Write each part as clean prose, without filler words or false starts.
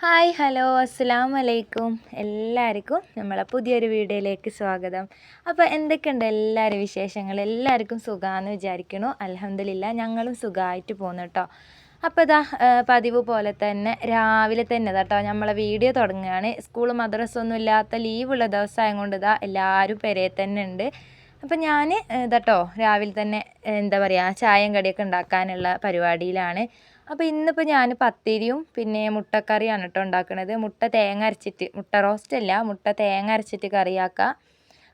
Hi hello അസ്സലാമു അലൈക്കും എല്ലാവർക്കും നമ്മളെ പുതിയൊരു വീഡിയോയിലേക്ക് സ്വാഗതം. അപ്പോൾ എന്തൊക്കെയുണ്ട് എല്ലാവരും വിശേഷങ്ങൾ? എല്ലാവർക്കും സുഖമാണെന്ന് വിചാരിക്കണു. അൽഹംദുലില്ലാ ഞങ്ങളും സുഖമായിട്ട് പോകുന്നു കേട്ടോ. അപ്പോൾ ഇതാ പതിവ് പോലെ തന്നെ രാവിലെ തന്നെ കേട്ടോ നമ്മളെ വീഡിയോ തുടങ്ങുകയാണ്. സ്കൂൾ മദ്രസ ഒന്നും ഇല്ലാത്ത ലീവുള്ള ദിവസമായത് കൊണ്ട് ഇതാ എല്ലാവരും പെരയിൽ തന്നെ ഉണ്ട്. അപ്പം ഞാൻ ഇതാട്ടോ രാവിലെ തന്നെ എന്താ പറയുക ചായയും കടിയൊക്കെ ഉണ്ടാക്കാനുള്ള പരിപാടിയിലാണ്. അപ്പോൾ ഇന്നിപ്പോൾ ഞാൻ പത്തിരിയും പിന്നെ മുട്ടക്കറിയാണ് കേട്ടോ ഉണ്ടാക്കുന്നത്. മുട്ട തേങ്ങ അരച്ചിട്ട്, മുട്ട റോസ്റ്റ് അല്ല, മുട്ട തേങ്ങ അരച്ചിട്ട് കറിയാക്കുക.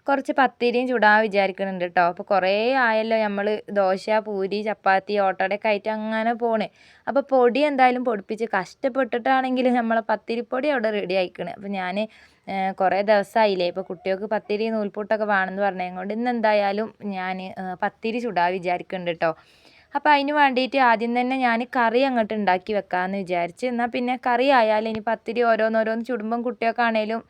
കുറച്ച് പത്തിരിയും ചുടാൻ വിചാരിക്കുന്നുണ്ട് കേട്ടോ. അപ്പോൾ കുറേ ആയല്ലോ നമ്മൾ ദോശ, പൂരി, ചപ്പാത്തി, ഓട്ടടയൊക്കെ ആയിട്ട് അങ്ങനെ പോണ്. അപ്പോൾ പൊടി എന്തായാലും പൊടിപ്പിച്ച് കഷ്ടപ്പെട്ടിട്ടാണെങ്കിലും നമ്മളെ പത്തിരിപ്പൊടി അവിടെ റെഡി ആയിക്കണ്. അപ്പോൾ ഞാൻ കുറേ ദിവസമായില്ലേ ഇപ്പോൾ കുട്ടികൾക്ക് പത്തിരി നൂൽപുട്ടൊക്കെ വേണമെന്ന് പറഞ്ഞതുകൊണ്ട് ഇന്ന് എന്തായാലും ഞാൻ പത്തിരി ചുടാൻ വിചാരിക്കുന്നുണ്ട് കേട്ടോ. അപ്പോൾ അതിന് വേണ്ടിയിട്ട് ആദ്യം തന്നെ ഞാൻ കറി അങ്ങോട്ട് ഉണ്ടാക്കി വെക്കാമെന്ന് വിചാരിച്ച്. എന്നാൽ പിന്നെ കറി ആയാലും ഇനി പത്തിരി ഓരോന്നോരോന്ന് ചുടുമ്പം കുട്ടികൾക്കാണേലും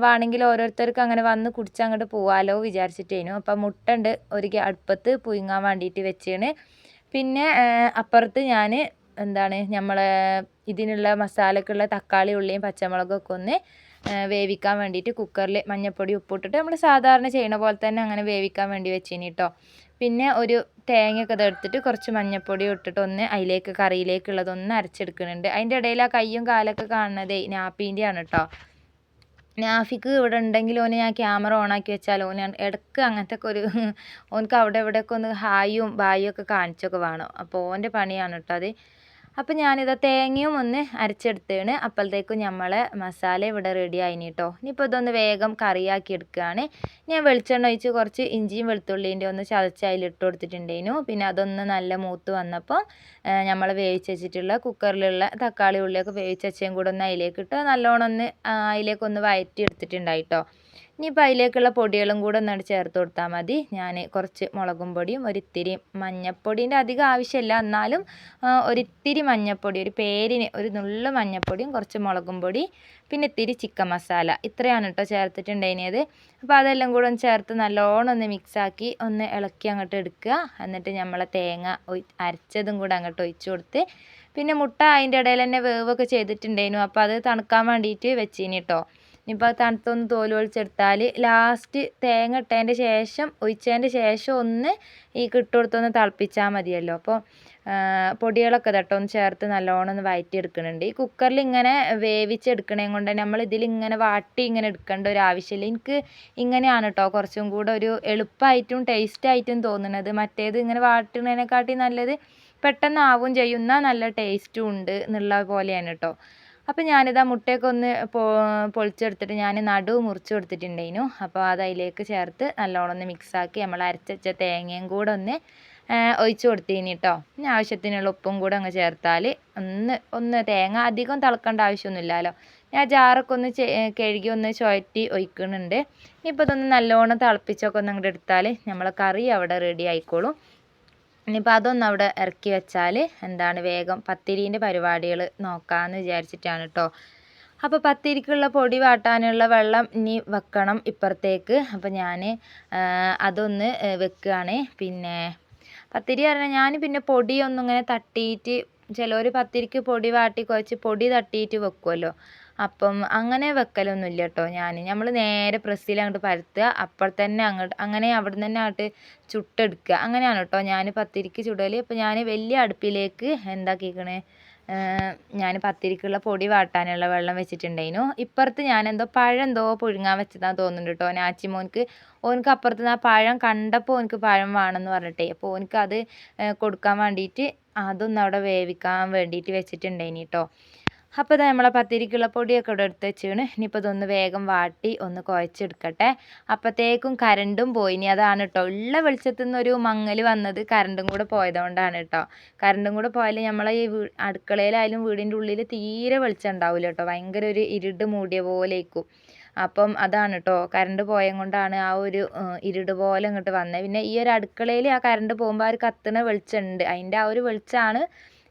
വേണമെങ്കിൽ ഓരോരുത്തർക്ക് അങ്ങനെ വന്ന് കുടിച്ച് അങ്ങോട്ട് പോകാമല്ലോ വിചാരിച്ചിട്ടേനു. അപ്പം മുട്ട ഉണ്ട് ഒരു അടുപ്പത്ത് പുഴുങ്ങാൻ വേണ്ടിയിട്ട് വെച്ചാണ്. പിന്നെ അപ്പുറത്ത് ഞാൻ എന്താണ് നമ്മളെ ഇതിനുള്ള മസാലക്കുള്ള തക്കാളി ഉള്ളിയും പച്ചമുളകൊക്കെ ഒന്ന് വേവിക്കാൻ വേണ്ടിയിട്ട് കുക്കറിൽ മഞ്ഞൾപ്പൊടി ഉപ്പിട്ടിട്ട് നമ്മൾ സാധാരണ ചെയ്യണ പോലെ തന്നെ അങ്ങനെ വേവിക്കാൻ വേണ്ടി വെച്ചിനി കേട്ടോ. പിന്നെ ഒരു തേങ്ങയൊക്കെ എടുത്തിട്ട് കുറച്ച് മഞ്ഞൾപ്പൊടി ഇട്ടിട്ട് ഒന്ന് അതിലേക്ക് കറിയിലേക്കുള്ളതൊന്ന് അരച്ചെടുക്കുന്നുണ്ട്. അതിൻ്റെ ഇടയിൽ ആ കയ്യും കാലൊക്കെ കാണുന്നതേ നാപ്പീൻ്റെയാണ് കേട്ടോ. നാഫിക്ക് ഇവിടെ ഉണ്ടെങ്കിൽ ഓന് ഞാൻ ക്യാമറ ഓണാക്കി വെച്ചാൽ ഓന് ഇടയ്ക്ക് അങ്ങനത്തെ ഒക്കെ ഒരു ഓനക്ക് അവിടെ ഇവിടെയൊക്കെ ഒന്ന് ഹായും ബായും ഒക്കെ കാണിച്ചൊക്കെ വേണം. അപ്പോൾ ഓൻ്റെ പണിയാണ് കേട്ടോ അത്. അപ്പോൾ ഞാനിതാ തേങ്ങയും ഒന്ന് അരച്ചെടുത്തതാണ്. അപ്പോഴത്തേക്കും നമ്മളെ മസാല ഇവിടെ റെഡി ആയിന് കേട്ടോ. ഇനിയിപ്പോൾ ഇതൊന്ന് വേഗം കറിയാക്കി എടുക്കുകയാണ്. ഞാൻ വെളിച്ചെണ്ണ ഒഴിച്ച് കുറച്ച് ഇഞ്ചിയും വെളുത്തുള്ളീൻ്റെ ഒന്ന് ചതച്ച് അതിലിട്ട് കൊടുത്തിട്ടുണ്ടായിരുന്നു. പിന്നെ അതൊന്ന് നല്ല മൂത്ത് വന്നപ്പോൾ നമ്മൾ വേവിച്ച് വെച്ചിട്ടുള്ള കുക്കറിലുള്ള തക്കാളി ഉള്ളിയൊക്കെ വേവിച്ച് വെച്ചതും കൂടെ ഒന്ന് അതിലേക്കിട്ട് നല്ലോണം ഒന്ന് അതിലേക്കൊന്ന് വഴറ്റി എടുത്തിട്ടുണ്ടായിട്ടോ. ഇനിയിപ്പോൾ അതിലേക്കുള്ള പൊടികളും കൂടെ ഒന്നാണ് ചേർത്ത് കൊടുത്താൽ മതി. ഞാൻ കുറച്ച് മുളകും പൊടിയും ഒരിത്തിരി മഞ്ഞൾപ്പൊടീൻ്റെ അധികം ആവശ്യമില്ല, എന്നാലും ഒരിത്തിരി മഞ്ഞൾപ്പൊടി, ഒരു പേരിന് ഒരു നുള്ളു മഞ്ഞൾപ്പൊടിയും കുറച്ച് മുളകും പൊടി പിന്നെ ഇത്തിരി ചിക്കൻ മസാല, ഇത്രയാണ് കേട്ടോ ചേർത്തിട്ടുണ്ടായിരുന്നത്. അപ്പോൾ അതെല്ലാം കൂടെ ഒന്ന് ചേർത്ത് നല്ലോണം ഒന്ന് മിക്സാക്കി ഒന്ന് ഇളക്കി അങ്ങോട്ട് എടുക്കുക. എന്നിട്ട് നമ്മളെ തേങ്ങ അരച്ചതും കൂടെ അങ്ങോട്ട് ഒഴിച്ച് കൊടുത്ത് പിന്നെ മുട്ട അതിൻ്റെ ഇടയിൽ തന്നെ വേവൊക്കെ ചെയ്തിട്ടുണ്ടായിരുന്നു. അപ്പോൾ അത് തണുക്കാൻ വേണ്ടിയിട്ട് വെച്ചിനി കേട്ടോ. ഇനിയിപ്പോൾ തണുത്തൊന്ന് തോല് ഒഴിച്ചെടുത്താൽ ലാസ്റ്റ് തേങ്ങ ഇട്ടതിൻ്റെ ശേഷം ഒഴിച്ചതിൻ്റെ ശേഷം ഒന്ന് ഈ കിട്ടുകൊടുത്തൊന്ന് തിളപ്പിച്ചാൽ മതിയല്ലോ. അപ്പോൾ പൊടികളൊക്കെ തട്ടോ ഒന്ന് ചേർത്ത് നല്ലോണം ഒന്ന് വഴറ്റിയെടുക്കുന്നുണ്ട്. ഈ കുക്കറിൽ ഇങ്ങനെ വേവിച്ചെടുക്കണേ കൊണ്ട് നമ്മൾ ഇതിൽ ഇങ്ങനെ വാട്ടി ഇങ്ങനെ എടുക്കേണ്ട ഒരു ആവശ്യമില്ല. എനിക്ക് ഇങ്ങനെയാണ് കേട്ടോ കുറച്ചും കൂടെ ഒരു എളുപ്പമായിട്ടും ടേസ്റ്റായിട്ടും തോന്നുന്നത്. മറ്റേത് ഇങ്ങനെ വാട്ടുന്നതിനെക്കാട്ടി നല്ലത് പെട്ടെന്ന് ആവും ചെയ്യുന്ന നല്ല ടേസ്റ്റും ഉണ്ട് എന്നുള്ള പോലെയാണ് കേട്ടോ. അപ്പോൾ ഞാനിതാ മുട്ടയൊക്കെ ഒന്ന് പൊളിച്ചെടുത്തിട്ട് ഞാൻ നടുവ് മുറിച്ച് കൊടുത്തിട്ടുണ്ടായിരുന്നു. അപ്പോൾ അത് അതിലേക്ക് ചേർത്ത് നല്ലോണം ഒന്ന് മിക്സാക്കി നമ്മൾ അരച്ച തേങ്ങയും കൂടെ ഒന്ന് ഒഴിച്ച് കൊടുത്തിന് കേട്ടോ. പിന്നെ ആവശ്യത്തിനുള്ള ഉപ്പും കൂടെ അങ്ങ് ചേർത്താൽ ഒന്ന് തേങ്ങ അധികം തിളക്കേണ്ട ആവശ്യമൊന്നുമില്ലല്ലോ. ഞാൻ ജാറൊക്കെ ഒന്ന് കഴുകി ഒന്ന് ചുഴറ്റി ഒഴിക്കുന്നുണ്ട്. ഇനിയിപ്പോൾ ഇതൊന്ന് നല്ലോണം തിളപ്പിച്ചൊക്കെ ഒന്ന് അങ്ങോട്ട് എടുത്താൽ നമ്മളെ കറി അവിടെ റെഡി ആയിക്കോളും. ഇനിയിപ്പോൾ അതൊന്ന് അവിടെ ഇറക്കി വെച്ചാൽ എന്താണ് വേഗം പത്തിരീൻ്റെ പരിപാടികൾ നോക്കാമെന്ന് വിചാരിച്ചിട്ടാണ് കേട്ടോ. അപ്പോൾ പത്തിരിക്കുള്ള പൊടി വാട്ടാനുള്ള വെള്ളം ഇനി വെക്കണം ഇപ്പുറത്തേക്ക്. അപ്പോൾ ഞാൻ അതൊന്ന് വെക്കുകയാണ്. പിന്നെ പത്തിരി പറഞ്ഞാൽ ഞാൻ പിന്നെ പൊടിയൊന്നും ഇങ്ങനെ തട്ടിയിട്ട് ചിലർ പത്തിരിക്ക് പൊടി വാട്ടി കുഴച്ച് പൊടി തട്ടിയിട്ട് വെക്കുമല്ലോ. അപ്പം അങ്ങനെ വെക്കലൊന്നുമില്ല കേട്ടോ. നമ്മൾ നേരെ പ്രസ്സിൽ അങ്ങോട്ട് പരത്തുക, അപ്പോൾ തന്നെ അങ്ങോട്ട് അങ്ങനെ അവിടെ നിന്ന് തന്നെ അങ്ങോട്ട് ചുട്ടെടുക്കുക, അങ്ങനെയാണ് കേട്ടോ ഞാൻ പത്തിരിക്ക് ചുടൽ. അപ്പോൾ ഞാൻ വലിയ അടുപ്പിലേക്ക് എന്താക്കിക്കണേ ഞാൻ പത്തിരിക്കുള്ള പൊടി വാട്ടാനുള്ള വെള്ളം വെച്ചിട്ടുണ്ടായിരുന്നു. ഇപ്പുറത്ത് ഞാൻ പഴം എന്തോ പുഴുങ്ങാൻ വെച്ചതാന്ന് തോന്നുന്നുണ്ട് കേട്ടോ. നാച്ചിമോൻക്ക് ഓനക്ക് അപ്പുറത്ത് നിന്ന് ആ പഴം കണ്ടപ്പോൾ ഓനക്ക് പഴം വേണമെന്ന് പറഞ്ഞിട്ടേ, അപ്പോൾ ഓനക്ക് അത് കൊടുക്കാൻ വേണ്ടിയിട്ട് അതൊന്ന് അവിടെ വേവിക്കാൻ വേണ്ടിയിട്ട് വെച്ചിട്ടുണ്ടായിനി കേട്ടോ. അപ്പോൾ ഇത് നമ്മളെ പത്തിരിക്കുള്ള പൊടിയൊക്കെ ഇവിടെ എടുത്ത് വെച്ചാണ്. ഇനിയിപ്പോൾ ഇതൊന്ന് വേഗം വാട്ടി ഒന്ന് കുഴച്ചെടുക്കട്ടെ. അപ്പോഴത്തേക്കും കറണ്ടും പോയി. ഇനി അതാണ് കേട്ടോ ഉള്ള വെളിച്ചത്തു നിന്നൊരു മങ്ങൽ വന്നത്, കറണ്ടും കൂടെ പോയതുകൊണ്ടാണ് കേട്ടോ. കറണ്ടും കൂടെ പോയാൽ നമ്മളെ ഈ അടുക്കളയിലായാലും വീടിൻ്റെ ഉള്ളിൽ തീരെ വെളിച്ചം ഉണ്ടാവില്ല കേട്ടോ. ഭയങ്കര ഒരു ഇരുട് മൂടിയ പോലെ ഇരിക്കും. അപ്പം അതാണ് കേട്ടോ കറണ്ട് പോയത് കൊണ്ടാണ് ആ ഒരു ഇരുട് പോലെ ഇങ്ങോട്ട് വന്നത്. പിന്നെ ഈ ഒരു അടുക്കളയിൽ ആ കറണ്ട് പോകുമ്പോൾ ആ ഒരു കത്തുന്ന വെളിച്ചമുണ്ട്, അതിൻ്റെ ആ ഒരു വെളിച്ചമാണ്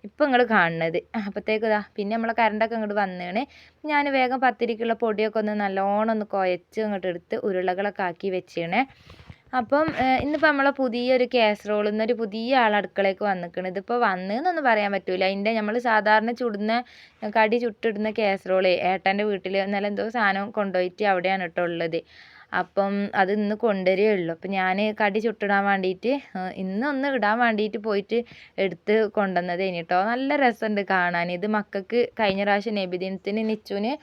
ഇപ്പം നിങ്ങൾ കാണുന്നത്. അപ്പോഴത്തേക്ക് ഇതാ പിന്നെ നമ്മളെ കറണ്ടൊക്കെ ഇങ്ങോട്ട് വന്നതാണ്. ഞാൻ വേഗം പത്തിരിക്കുള്ള പൊടിയൊക്കെ ഒന്ന് നല്ലോണം ഒന്ന് കുഴച്ച് ഇങ്ങോട്ട് എടുത്ത് ഉരുളകളൊക്കെ ആക്കി വെച്ചാണ്. അപ്പം ഇന്നിപ്പോൾ നമ്മളെ പുതിയൊരു കാസറോളിൽ നിന്നൊരു പുതിയ ആൾ അടുക്കളയ്ക്ക് വന്നിക്കണ്. ഇതിപ്പോൾ വന്നതെന്നൊന്നും പറയാൻ പറ്റൂല. അതിൻ്റെ നമ്മൾ സാധാരണ ചുടുന്ന കടി ചുട്ടിടുന്ന കാസറോളേ ഏട്ടൻ്റെ വീട്ടിൽ ഇന്നലെ എന്തോ സാധനം കൊണ്ടുപോയിട്ട് അവിടെയാണ് കേട്ടോ ഉള്ളത്. അപ്പം അത് ഇന്ന് കൊണ്ടുവരികയേ ഉള്ളൂ. അപ്പം ഞാൻ കടി ചുട്ടിടാൻ വേണ്ടിയിട്ട് ഇന്നൊന്ന് ഇടാൻ വേണ്ടിയിട്ട് പോയിട്ട് എടുത്ത് കൊണ്ടുവന്നതേനി കേട്ടോ. നല്ല രസമുണ്ട് കാണാൻ. ഇത് മക്കൾക്ക് കഴിഞ്ഞ പ്രാവശ്യം നബിദിനത്തിന് നിച്ചുവിന്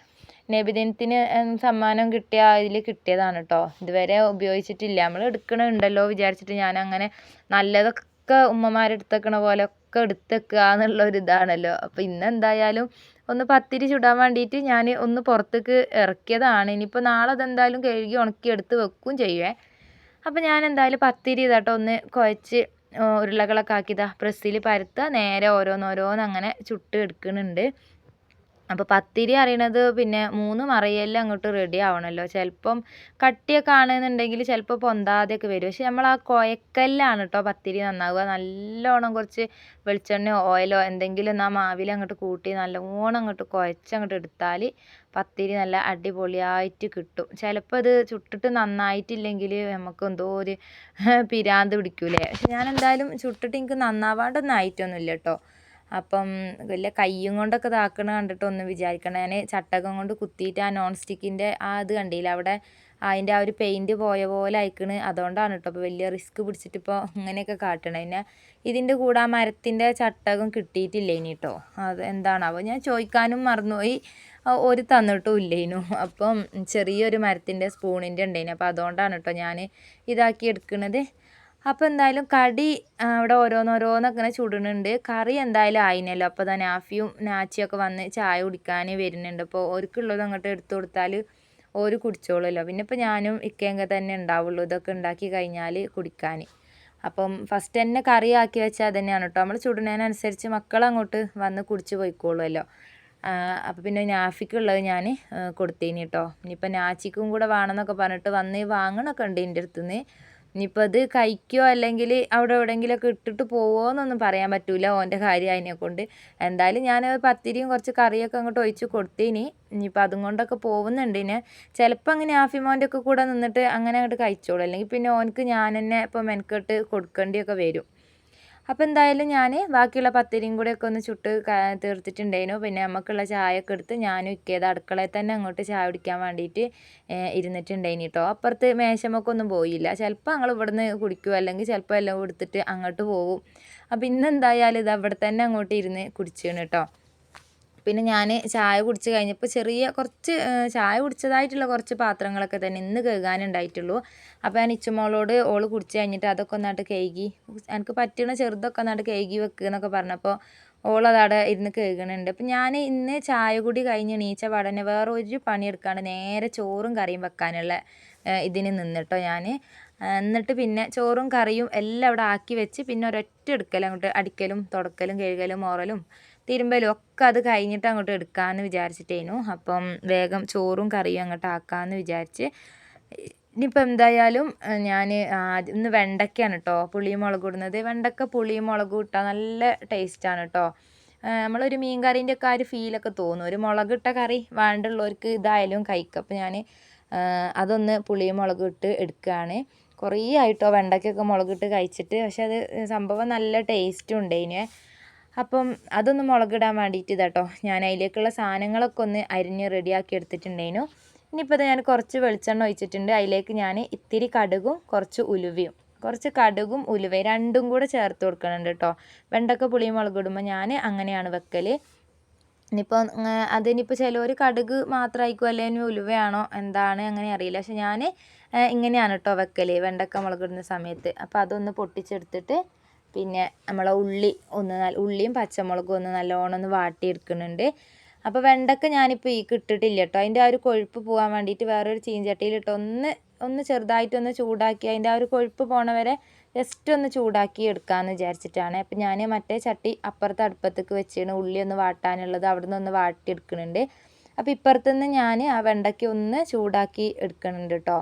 നബിദിനത്തിന് സമ്മാനം കിട്ടിയ അതിൽ കിട്ടിയതാണ് കേട്ടോ. ഇതുവരെ ഉപയോഗിച്ചിട്ടില്ല. നമ്മൾ എടുക്കണുണ്ടല്ലോ വിചാരിച്ചിട്ട് ഞാനങ്ങനെ നല്ലതൊക്കെ ഉമ്മമാരെടുത്തേക്കണ പോലെ ഒക്കെ എടുത്തേക്കുക എന്നുള്ളൊരു ഇതാണല്ലോ. അപ്പോൾ ഇന്നെന്തായാലും ഒന്ന് പത്തിരി ചുടാൻ വേണ്ടിയിട്ട് ഞാൻ ഒന്ന് പുറത്തേക്ക് ഇറക്കിയതാണ്. ഇനിയിപ്പോൾ നാളെ അതെന്തായാലും കഴുകി ഉണക്കി എടുത്ത് വെക്കുകയും ചെയ്യുവേ. അപ്പോൾ ഞാൻ എന്തായാലും പത്തിരി ഇതാട്ടോ ഒന്ന് കുഴച്ച് ഉരുളകളൊക്കെ ആക്കിയതാ പ്രസ്സിൽ പരത്തുക, നേരെ ഓരോന്നോരോന്ന് അങ്ങനെ ചുട്ട് എടുക്കുന്നുണ്ട്. അപ്പോൾ പത്തിരി അറിയണത് പിന്നെ 3 മറയെല്ലാം അങ്ങോട്ട് റെഡി ആവണമല്ലോ. ചിലപ്പം കട്ടിയൊക്കെ ആണെന്നുണ്ടെങ്കിൽ ചിലപ്പോൾ പൊന്താതെയൊക്കെ വരും. പക്ഷെ നമ്മൾ ആ കുഴക്കല്ലാണ് കേട്ടോ പത്തിരി നന്നാവുക. നല്ലോണം കുറച്ച് വെളിച്ചെണ്ണയോ ഓയിലോ എന്തെങ്കിലും ആ മാവിൽ അങ്ങോട്ട് കൂട്ടി നല്ലോണം അങ്ങോട്ട് കുഴച്ചങ്ങോട്ട് എടുത്താൽ പത്തിരി നല്ല അടിപൊളിയായിട്ട് കിട്ടും. ചിലപ്പോൾ അത് ചുട്ടിട്ട് നന്നായിട്ടില്ലെങ്കിൽ നമുക്ക് എന്തോ ഒരു പിരാന്ത് പിടിക്കൂലേ. പക്ഷെ ഞാൻ എന്തായാലും ചുട്ടിട്ട് എനിക്ക് നന്നാവാണ്ടൊന്നും ആയിട്ടൊന്നുമില്ല കേട്ടോ. അപ്പം വലിയ കയ്യും കൊണ്ടൊക്കെ ഇതാക്കണ കണ്ടിട്ട് ഒന്നും വിചാരിക്കണം. ഞാൻ ചട്ടകം കൊണ്ട് കുത്തിയിട്ട് ആ നോൺ സ്റ്റിക്കിൻ്റെ ആ ഇത് കണ്ടില്ല അവിടെ അതിൻ്റെ ആ ഒരു പെയിൻറ്റ് പോയ പോലെ അയക്കണ്. അതുകൊണ്ടാണ് കേട്ടോ ഇപ്പോൾ വലിയ റിസ്ക് പിടിച്ചിട്ട് ഇപ്പോൾ ഇങ്ങനെയൊക്കെ കാട്ടണം. പിന്നെ ഇതിൻ്റെ കൂടെ ആ മരത്തിൻ്റെ ചട്ടകം കിട്ടിയിട്ടില്ല ഇനി കേട്ടോ. അത് എന്താണാവോ ഞാൻ ചോദിക്കാനും മറന്നുപോയി. ഒരു തന്നിട്ടും ഇല്ലേനു. അപ്പം ചെറിയൊരു മരത്തിൻ്റെ സ്പൂണിൻ്റെ ഉണ്ടേനു. അപ്പോൾ അതുകൊണ്ടാണ് കേട്ടോ ഞാൻ ഇതാക്കി എടുക്കുന്നത്. അപ്പോൾ എന്തായാലും കടി അവിടെ ഓരോന്നോരോന്നൊക്കെ ഇങ്ങനെ ചുടുന്നുണ്ട്. കറി എന്തായാലും ആയിനല്ലോ. അപ്പോൾ തന്നെ നാഫിയും നാച്ചിയൊക്കെ വന്ന് ചായ കുടിക്കാൻ വരുന്നുണ്ട്. അപ്പോൾ ഓർക്കുള്ളത് അങ്ങോട്ട് എടുത്തു കൊടുത്താൽ ഓര് കുടിച്ചോളുമല്ലോ. പിന്നെ ഇപ്പോൾ ഞാനും ഇക്കയൊക്കെ തന്നെ ഉണ്ടാവുള്ളൂ ഇതൊക്കെ ഉണ്ടാക്കി കഴിഞ്ഞാൽ കുടിക്കാൻ. അപ്പം ഫസ്റ്റ് തന്നെ കറി ആക്കി വെച്ചാൽ തന്നെയാണ് കേട്ടോ. നമ്മൾ ചുടുന്നതിനനുസരിച്ച് മക്കളങ്ങോട്ട് വന്ന് കുടിച്ച് പോയിക്കോളുമല്ലോ. അപ്പോൾ പിന്നെ നാഫിക്കുള്ളത് ഞാൻ കൊടുത്തേനി കേട്ടോ. ഇനിയിപ്പോൾ നാച്ചിക്കും കൂടെ വേണമെന്നൊക്കെ പറഞ്ഞിട്ട് വന്ന് വാങ്ങണമൊക്കെ ഉണ്ട് എൻ്റെ അടുത്തുനിന്ന്. ഇനിയിപ്പോൾ അത് കഴിക്കുമോ അല്ലെങ്കിൽ അവിടെ എവിടെയെങ്കിലുമൊക്കെ ഇട്ടിട്ട് പോവുമോ എന്നൊന്നും പറയാൻ പറ്റില്ല ഓൻ്റെ കാര്യം അതിനെക്കൊണ്ട്. എന്തായാലും ഞാൻ പത്തിരിയും കുറച്ച് കറിയൊക്കെ അങ്ങോട്ട് ഒഴിച്ച് കൊടുത്തേനി. ഇനിയിപ്പോൾ അതും കൊണ്ടൊക്കെ പോകുന്നുണ്ട്. പിന്നെ ചിലപ്പോൾ അങ്ങനെ ആഫിമോൻ്റെ ഒക്കെ കൂടെ നിന്നിട്ട് അങ്ങനെ അങ്ങോട്ട് കഴിച്ചോളൂ. അല്ലെങ്കിൽ പിന്നെ ഓനക്ക് ഞാൻ തന്നെ ഇപ്പോൾ മെനക്കെട്ട് കൊടുക്കേണ്ടിയൊക്കെ വരും. അപ്പോൾ എന്തായാലും ഞാൻ ബാക്കിയുള്ള പത്തിരിയും കൂടെയൊക്കെ ഒന്ന് ചുട്ട് തീർത്തിട്ടുണ്ടായിരുന്നു. പിന്നെ നമുക്കുള്ള ചായയൊക്കെ എടുത്ത് ഞാനും ഇക്കയത് അടുക്കളയിൽ തന്നെ അങ്ങോട്ട് ചായ കുടിക്കാൻ വേണ്ടിയിട്ട് ഇരുന്നിട്ടുണ്ടായിന് കേട്ടോ. അപ്പുറത്ത് മേശമൊക്കൊന്നും പോയില്ല. ചിലപ്പോൾ ഞങ്ങൾ ഇവിടുന്ന് കുടിക്കും, അല്ലെങ്കിൽ ചിലപ്പോൾ എല്ലാം എടുത്തിട്ട് അങ്ങോട്ട് പോകും. അപ്പോൾ ഇന്നെന്തായാലും ഇത് അവിടെ തന്നെ അങ്ങോട്ട് ഇരുന്ന് കുടിച്ചാണ് കേട്ടോ. പിന്നെ ഞാൻ ചായ കുടിച്ച് കഴിഞ്ഞപ്പോൾ ചെറിയ കുറച്ച് ചായ കുടിച്ചതായിട്ടുള്ള കുറച്ച് പാത്രങ്ങളൊക്കെ തന്നെ ഇന്ന് കഴുകാനുണ്ടായിട്ടുള്ളൂ. അപ്പോൾ ഞാൻ ഇച്ചുമോളോട് ഓൾ കുടിച്ച് കഴിഞ്ഞിട്ട് അതൊക്കെ ഒന്നായിട്ട് കഴുകി എനിക്ക് പറ്റുന്ന ചെറുതൊക്കെ ഒന്നായിട്ട് കഴുകി വെക്കുക എന്നൊക്കെ പറഞ്ഞപ്പോൾ ഓളതവിടെ ഇരുന്ന് കഴുകണുണ്ട്. അപ്പം ഞാൻ ഇന്ന് ചായ കുടി കഴിഞ്ഞ് എണീച്ച പാടന്നെ വേറെ ഒരു പണിയെടുക്കാണ്ട് നേരെ ചോറും കറിയും വെക്കാനുള്ള ഇതിന് നിന്നിട്ടോ ഞാൻ. എന്നിട്ട് പിന്നെ ചോറും കറിയും എല്ലാം അവിടെ ആക്കി വെച്ച് പിന്നെ ഒരൊറ്റ എടുക്കലും അങ്ങോട്ട് അടിക്കലും തുടക്കലും കഴുകലും മോറലും തിരുമ്പലും ഒക്കെ അത് കഴിഞ്ഞിട്ട് അങ്ങോട്ട് എടുക്കാമെന്ന് വിചാരിച്ചിട്ടേനു. അപ്പം വേഗം ചോറും കറിയും അങ്ങോട്ട് ആക്കാമെന്ന് വിചാരിച്ച്. ഇനിയിപ്പോൾ എന്തായാലും ഞാൻ ഇന്ന് വെണ്ടയ്ക്കാണ് കേട്ടോ പുളിയും മുളകും ഇടുന്നത്. വെണ്ടയ്ക്ക പുളിയും മുളകും ഇട്ടാൽ നല്ല ടേസ്റ്റാണ് കേട്ടോ. നമ്മളൊരു മീൻ കറീൻ്റെ ഒക്കെ ആ ഒരു ഫീലൊക്കെ തോന്നും. ഒരു മുളകിട്ട കറി വേണ്ടുള്ളവർക്ക് ഇതായാലും കഴിക്കും. അപ്പോൾ ഞാൻ അതൊന്ന് പുളിയും മുളകും ഇട്ട് എടുക്കുകയാണ്. കുറേ ആയിട്ടോ വെണ്ടയ്ക്കൊക്കെ മുളകിട്ട് കഴിച്ചിട്ട്. പക്ഷെ അത് സംഭവം നല്ല ടേസ്റ്റും ഉണ്ടായിന്. അപ്പം അതൊന്ന് മുളകിടാൻ വേണ്ടിയിട്ട് ഇതാട്ടോ ഞാൻ അതിലേക്കുള്ള സാധനങ്ങളൊക്കെ ഒന്ന് അരിഞ്ഞ് റെഡിയാക്കി എടുത്തിട്ടുണ്ടായിരുന്നു. ഇനിയിപ്പോൾ അത് ഞാൻ കുറച്ച് വെളിച്ചെണ്ണ ഒഴിച്ചിട്ടുണ്ട്. അതിലേക്ക് ഞാൻ ഇത്തിരി കടുകും കുറച്ച് കടുകും ഉലുവയും രണ്ടും കൂടെ ചേർത്ത് കൊടുക്കുന്നുണ്ട് കേട്ടോ. വെണ്ടക്ക പുളിയും മുളകിടുമ്പോൾ ഞാൻ അങ്ങനെയാണ് വെക്കൽ. ഇനിയിപ്പോൾ അതിനിപ്പോൾ ചിലവർ കടുക് മാത്രമായിരിക്കും അല്ലെങ്കിൽ ഉലുവയാണോ എന്താണ് അങ്ങനെ അറിയില്ല. പക്ഷെ ഞാൻ ഇങ്ങനെയാണ് കേട്ടോ വെക്കൽ വെണ്ടക്ക മുളകിടുന്ന സമയത്ത്. അപ്പോൾ അതൊന്ന് പൊട്ടിച്ചെടുത്തിട്ട് പിന്നെ നമ്മളെ ഉള്ളിയും പച്ചമുളകും ഒന്ന് നല്ലോണം ഒന്ന് വാട്ടിയെടുക്കുന്നുണ്ട്. അപ്പോൾ വെണ്ടക്ക ഞാനിപ്പോൾ ഇട്ടിട്ടില്ല കേട്ടോ. അതിൻ്റെ ആ ഒരു കൊഴുപ്പ് പോകാൻ വേണ്ടിയിട്ട് വേറൊരു ചീഞ്ചട്ടിയിലിട്ട് ഒന്ന് ചെറുതായിട്ടൊന്ന് ചൂടാക്കി അതിൻ്റെ ആ ഒരു കൊഴുപ്പ് പോണ വരെ ജസ്റ്റ് ഒന്ന് ചൂടാക്കി എടുക്കാമെന്ന് വിചാരിച്ചിട്ടാണ്. അപ്പോൾ ഞാൻ മറ്റേ ചട്ടി അപ്പുറത്തെ അടുപ്പത്തേക്ക് വെച്ചാണ് ഉള്ളി ഒന്ന് വാട്ടാനുള്ളത് അവിടെ നിന്ന് ഒന്ന് വാട്ടിയെടുക്കുന്നുണ്ട്. അപ്പോൾ ഇപ്പുറത്തുനിന്ന് ഞാൻ ആ വെണ്ടയ്ക്ക ഒന്ന് ചൂടാക്കി എടുക്കുന്നുണ്ട് കേട്ടോ.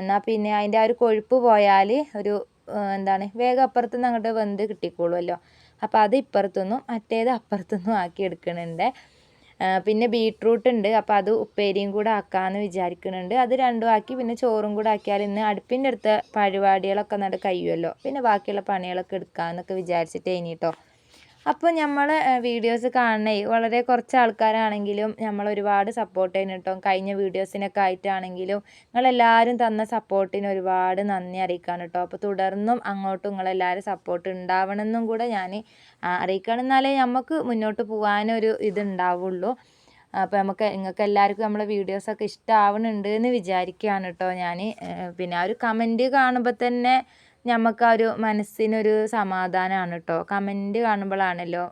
എന്നാൽ പിന്നെ അതിൻ്റെ ആ ഒരു കൊഴുപ്പ് പോയാൽ ഒരു വേഗം അപ്പുറത്തുനിന്ന് അങ്ങോട്ട് വെന്ത് കിട്ടിക്കോളുമല്ലോ. അപ്പോൾ അത് ഇപ്പുറത്തുനിന്നും മറ്റേത് അപ്പുറത്തുനിന്നും ആക്കി എടുക്കുന്നുണ്ട്. പിന്നെ ബീട്രൂട്ട് ഉണ്ട്, അപ്പോൾ അത് ഉപ്പേരിയും കൂടെ ആക്കാമെന്ന് വിചാരിക്കുന്നുണ്ട്. അത് രണ്ടും ആക്കി പിന്നെ ചോറും കൂടെ ആക്കിയാൽ ഇന്ന് അടുപ്പിൻ്റെ അടുത്ത പരിപാടികളൊക്കെ കഴിയുമല്ലോ, പിന്നെ ബാക്കിയുള്ള പണികളൊക്കെ എടുക്കാമെന്നൊക്കെ വിചാരിച്ചിട്ട് കഴിഞ്ഞിട്ടോ. അപ്പോൾ നമ്മൾ വീഡിയോസ് കാണണേ വളരെ കുറച്ച് ആൾക്കാരാണെങ്കിലും നമ്മൾ ഒരുപാട് സപ്പോർട്ട് ചെയ്യുന്നു കേട്ടോ. കഴിഞ്ഞ വീഡിയോസിനൊക്കെ ആയിട്ടാണെങ്കിലും നിങ്ങളെല്ലാവരും തന്ന സപ്പോർട്ടിന് ഒരുപാട് നന്ദി അറിയിക്കാണ് കേട്ടോ. അപ്പോൾ തുടർന്നും അങ്ങോട്ടും നിങ്ങളെല്ലാവരും സപ്പോർട്ട് ഉണ്ടാവണമെന്നും കൂടെ ഞാൻ അറിയിക്കണം. എന്നാലേ നമുക്ക് മുന്നോട്ട് പോകാനൊരു ഇതുണ്ടാവുള്ളൂ. അപ്പോൾ നിങ്ങൾക്ക് എല്ലാവർക്കും നമ്മളെ വീഡിയോസൊക്കെ ഇഷ്ടമാവുന്നുണ്ട് എന്ന് വിചാരിക്കുകയാണ് കേട്ടോ ഞാൻ. പിന്നെ ആ ഒരു കമൻറ്റ് കാണുമ്പോൾ തന്നെ നമുക്ക് ആ ഒരു മനസ്സിനൊരു സമാധാനമാണ് കേട്ടോ. കമൻറ്റ് കാണുമ്പോഴാണല്ലോ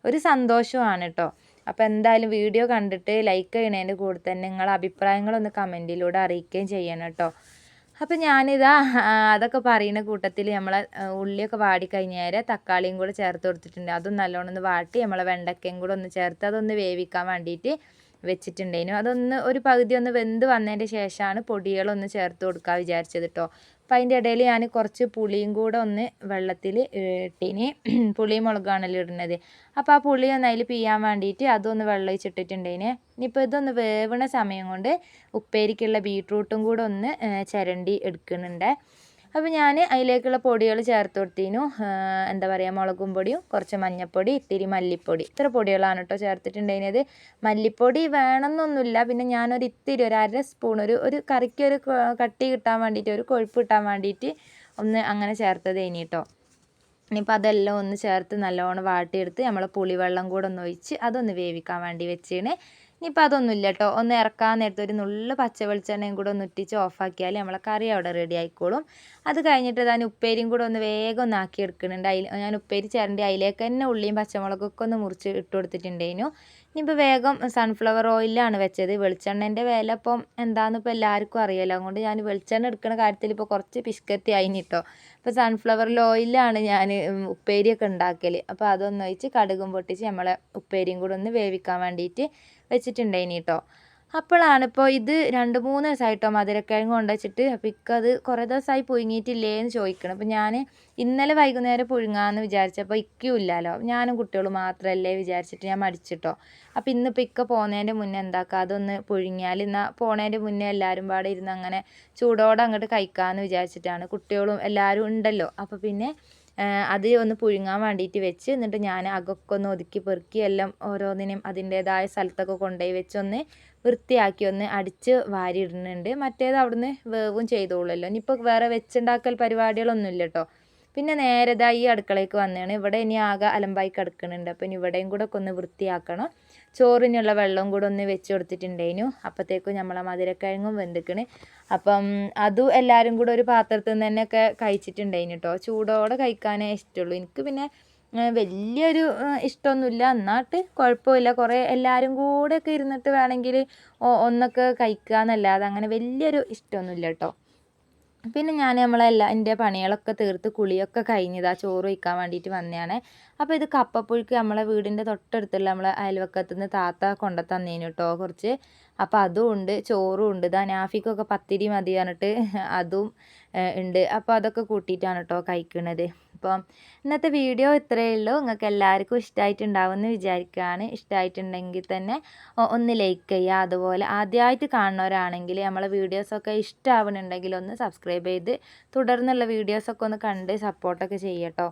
ഒരു സന്തോഷമാണ് കേട്ടോ. അപ്പോൾ എന്തായാലും വീഡിയോ കണ്ടിട്ട് ലൈക്ക് ചെയ്യണതിൻ്റെ കൂടെ തന്നെ നിങ്ങളെ അഭിപ്രായങ്ങളൊന്ന് കമൻറ്റിലൂടെ അറിയിക്കുകയും ചെയ്യണം കേട്ടോ. അപ്പോൾ ഞാനിതാ അതൊക്കെ പറയുന്ന കൂട്ടത്തിൽ നമ്മളെ ഉള്ളിയൊക്കെ വാടിക്കഴിഞ്ഞേരെ തക്കാളിയും കൂടെ ചേർത്ത് കൊടുത്തിട്ടുണ്ട്. അതും നല്ലോണം ഒന്ന് വാട്ടി നമ്മളെ വെണ്ടയ്ക്കയും കൂടെ ഒന്ന് ചേർത്ത് അതൊന്ന് വേവിക്കാൻ വേണ്ടിയിട്ട് വെച്ചിട്ടുണ്ടായിരുന്നു. അതൊന്ന് ഒരു പകുതി ഒന്ന് വെന്ത് വന്നതിൻ്റെ ശേഷമാണ് പൊടികളൊന്ന് ചേർത്ത് കൊടുക്കാൻ വിചാരിച്ചത് കേട്ടോ. അപ്പം അതിൻ്റെ ഇടയിൽ ഞാൻ കുറച്ച് പുളിയും കൂടെ ഒന്ന് വെള്ളത്തിൽ ഇട്ടിന്. പുളിയും മുളകാണല്ലോ ഇടുന്നത്. അപ്പോൾ ആ പുളി ഒന്ന് അതിൽ പിയാൻ വേണ്ടിയിട്ട് അതൊന്ന് വെള്ളം ഒഴിച്ചിട്ടിട്ടുണ്ടേനെ. ഇനിയിപ്പോൾ ഇതൊന്ന് വേവണ സമയം കൊണ്ട് ഉപ്പേരിക്കുള്ള ബീട്രൂട്ടും കൂടെ ഒന്ന് ചിരണ്ടി എടുക്കുന്നുണ്ട്. അപ്പോൾ ഞാൻ അതിലേക്കുള്ള പൊടികൾ ചേർത്ത് കൊടുത്തിരുന്നു. എന്താ പറയുക, മുളകും പൊടിയും കുറച്ച് മഞ്ഞൾപ്പൊടി ഇത്തിരി മല്ലിപ്പൊടി, ഇത്ര പൊടികളാണ് കേട്ടോ ചേർത്തിട്ടുണ്ടായിരുന്നത്. മല്ലിപ്പൊടി വേണമെന്നൊന്നുമില്ല, പിന്നെ ഞാനൊരു ഇത്തിരി ഒരു 1/2 സ്പൂൺ ഒരു കറിക്കൊരു കട്ടി കിട്ടാൻ വേണ്ടിയിട്ട്, ഒരു കൊഴുപ്പ് കിട്ടാൻ വേണ്ടിയിട്ട് ഒന്ന് അങ്ങനെ ചേർത്തത് കേട്ടോ. ഇനിയിപ്പോൾ അതെല്ലാം ഒന്ന് ചേർത്ത് നല്ലോണം വാട്ടിയെടുത്ത് നമ്മൾ പുളിവെള്ളം കൂടെ ഒന്ന് ഒഴിച്ച് അതൊന്ന് വേവിക്കാൻ വേണ്ടി വെച്ചാണ്. ഇനിയിപ്പോൾ അതൊന്നുമില്ല കേട്ടോ. ഒന്ന് ഇറക്കാൻ നേരത്തെ ഒരു നുള്ള പച്ച വെളിച്ചെണ്ണയും കൂടെ ഒന്ന് ഇട്ടിച്ച് ഓഫാക്കിയാൽ നമ്മളെ കറി അവിടെ റെഡി ആയിക്കോളും. അത് കഴിഞ്ഞിട്ട് ഞാൻ ഉപ്പേരിയും കൂടെ ഒന്ന് വേഗം ഒന്ന് ആക്കി എടുക്കുന്നുണ്ട്. ഞാൻ ഉപ്പേരി ചേരേണ്ടി അതിലേക്ക് തന്നെ ഉള്ളിയും പച്ചമുളകൊക്കെ ഒന്ന് മുറിച്ച് ഇട്ട് കൊടുത്തിട്ടുണ്ടായിരുന്നു. ഇനിയിപ്പോൾ വേഗം സൺഫ്ലവർ ഓയിലാണ് വെച്ചത്. വെളിച്ചെണ്ണേൻ്റെ വില ഇപ്പം എന്താണെന്ന് ഇപ്പോൾ എല്ലാവർക്കും അറിയാമല്ലോ. അതുകൊണ്ട് ഞാൻ വെളിച്ചെണ്ണ എടുക്കുന്ന കാര്യത്തിൽ ഇപ്പോൾ കുറച്ച് പിശുക്കത്തി ആയിന് കേട്ടോ. ഇപ്പോൾ സൺഫ്ലവർ ഓയിലാണ് ഞാൻ ഉപ്പേരിയൊക്കെ ഉണ്ടാക്കൽ. അപ്പോൾ അതൊന്ന് ഒഴിച്ച് കടുകും പൊട്ടിച്ച് നമ്മളെ ഉപ്പേരിയും കൂടെ ഒന്ന് വേവിക്കാൻ വേണ്ടിയിട്ട് വെച്ചിട്ടുണ്ടായിന് കേട്ടോ. അപ്പോഴാണ് ഇപ്പോൾ ഇത് 2-3 ദിവസമായിട്ടോ മധുരക്കിഴങ്ങ് കൊണ്ടുവച്ചിട്ട്. അപ്പോൾ ഇക്കത് കുറേ ദിവസമായി പുഴുങ്ങിയിട്ടില്ലേ എന്ന് ചോദിക്കണം. അപ്പോൾ ഞാൻ ഇന്നലെ വൈകുന്നേരം പുഴുങ്ങാമെന്ന് വിചാരിച്ചപ്പോൾ ഇക്കും ഇല്ലല്ലോ, ഞാനും കുട്ടികളും മാത്രമല്ലേ വിചാരിച്ചിട്ട് ഞാൻ മടിച്ചിട്ടോ. അപ്പോൾ ഇന്നിപ്പോൾ ഇക്ക പോകുന്നതിൻ്റെ മുന്നേ എന്താക്കുക, അതൊന്ന് പുഴുങ്ങിയാൽ എന്നാൽ പോണതിൻ്റെ മുന്നേ എല്ലാവരും പാടെ ഇരുന്ന് അങ്ങനെ ചൂടോടെ അങ്ങോട്ട് കഴിക്കാമെന്ന് വിചാരിച്ചിട്ടാണ്. കുട്ടികളും എല്ലാവരും ഉണ്ടല്ലോ. അപ്പോൾ പിന്നെ അത് ഒന്ന് പുഴുങ്ങാൻ വേണ്ടിയിട്ട് വെച്ച്, എന്നിട്ട് ഞാൻ അകൊക്കെ ഒന്ന് ഒതുക്കി പെറുക്കി എല്ലാം ഓരോന്നിനും അതിൻ്റേതായ സ്ഥലത്തൊക്കെ കൊണ്ടുപോയി വെച്ചൊന്ന് വൃത്തിയാക്കി ഒന്ന് അടിച്ച് വാരി ഇടുന്നുണ്ട്. മറ്റേത് അവിടുന്ന് വേവും ചെയ്തോളുമല്ലോ. ഇനിയിപ്പോൾ വേറെ വെച്ചുണ്ടാക്കൽ പരിപാടികളൊന്നും ഇല്ല കേട്ടോ. പിന്നെ നേരെ ഈ അടുക്കളയ്ക്ക് വന്നതാണ്. ഇവിടെ ഇനി ആകെ അലമ്പായി കിടക്കുന്നുണ്ട്. അപ്പോൾ ഇനി ഇവിടെയും കൂടെ ഒക്കെ ഒന്ന് വൃത്തിയാക്കണം. ചോറിനുള്ള വെള്ളവും കൂടെ ഒന്ന് വെച്ച് കൊടുത്തിട്ടുണ്ടായിരുന്നു. അപ്പോഴത്തേക്കും നമ്മളെ മധുരക്കിഴങ്ങും വെന്തിക്കണ്. അപ്പം അതും എല്ലാവരും കൂടെ ഒരു പാത്രത്തിൽ നിന്ന് തന്നെയൊക്കെ കഴിച്ചിട്ടുണ്ടായിരുന്നു കേട്ടോ. ചൂടോടെ കഴിക്കാനേ ഇഷ്ടമുള്ളൂ. എനിക്ക് പിന്നെ വലിയൊരു ഇഷ്ടമൊന്നുമില്ല, എന്നാട്ട് കുഴപ്പമില്ല. കുറേ എല്ലാവരും കൂടെ ഒക്കെ ഇരുന്നിട്ട് വേണമെങ്കിൽ ഒന്നൊക്കെ കഴിക്കുക എന്നല്ലാതെ അങ്ങനെ വലിയൊരു ഇഷ്ടമൊന്നുമില്ല കേട്ടോ. പിന്നെ ഞാൻ എൻ്റെ പണികളൊക്കെ തീർത്ത് കുളിയൊക്കെ കഴിഞ്ഞതാ ചോറ് വയ്ക്കാൻ വേണ്ടിയിട്ട് വന്നതാണ്. അപ്പോൾ ഇത് കപ്പപ്പുഴുക്ക് നമ്മളെ വീടിൻ്റെ തൊട്ടടുത്തുള്ള നമ്മളെ അയൽവക്കത്തു നിന്ന് താത്ത കൊണ്ടു തന്നേനു കേട്ടോ കുറച്ച്. അപ്പോൾ അതും ഉണ്ട്, ചോറും ഉണ്ട്. ഇതാ നാഫിക്കൊക്കെ പത്തിരി മതി പറഞ്ഞിട്ട് അതും ഉണ്ട്. അപ്പോൾ അതൊക്കെ കൂട്ടിയിട്ടാണ് കേട്ടോ കഴിക്കുന്നത്. അപ്പം ഇന്നത്തെ വീഡിയോ ഇത്രയേ ഉള്ളൂ. നിങ്ങൾക്ക് എല്ലാവർക്കും ഇഷ്ടമായിട്ടുണ്ടാവുമെന്ന് വിചാരിക്കുകയാണ്. ഇഷ്ടമായിട്ടുണ്ടെങ്കിൽ തന്നെ ഒന്ന് ലൈക്ക് ചെയ്യുക. അതുപോലെ ആദ്യമായിട്ട് കാണുന്നവരാണെങ്കിൽ നമ്മളെ വീഡിയോസൊക്കെ ഇഷ്ടമാവുന്നുണ്ടെങ്കിൽ ഒന്ന് സബ്സ്ക്രൈബ് ചെയ്ത് തുടർന്നുള്ള വീഡിയോസൊക്കെ ഒന്ന് കണ്ട് സപ്പോർട്ടൊക്കെ ചെയ്യട്ടോ.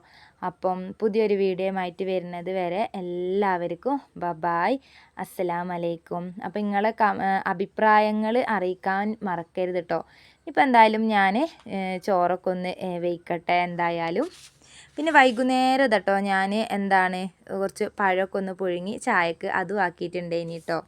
അപ്പം പുതിയൊരു വീഡിയോയുമായിട്ട് വരുന്നത് വരെ എല്ലാവർക്കും ബൈ, അസ്സലാമു അലൈക്കും. അപ്പം നിങ്ങളെ അഭിപ്രായങ്ങൾ അറിയിക്കാൻ മറക്കരുത് കേട്ടോ. ഇപ്പം എന്തായാലും ഞാൻ ചോറൊക്കെ ഒന്ന് വെയ്ക്കട്ടെ എന്തായാലും. പിന്നെ വൈകുന്നേരം കേട്ടോ ഞാൻ കുറച്ച് പഴമൊക്കെ ഒന്ന് പുഴുങ്ങി ചായക്ക് അതും ആക്കിയിട്ടുണ്ടേനി കേട്ടോ.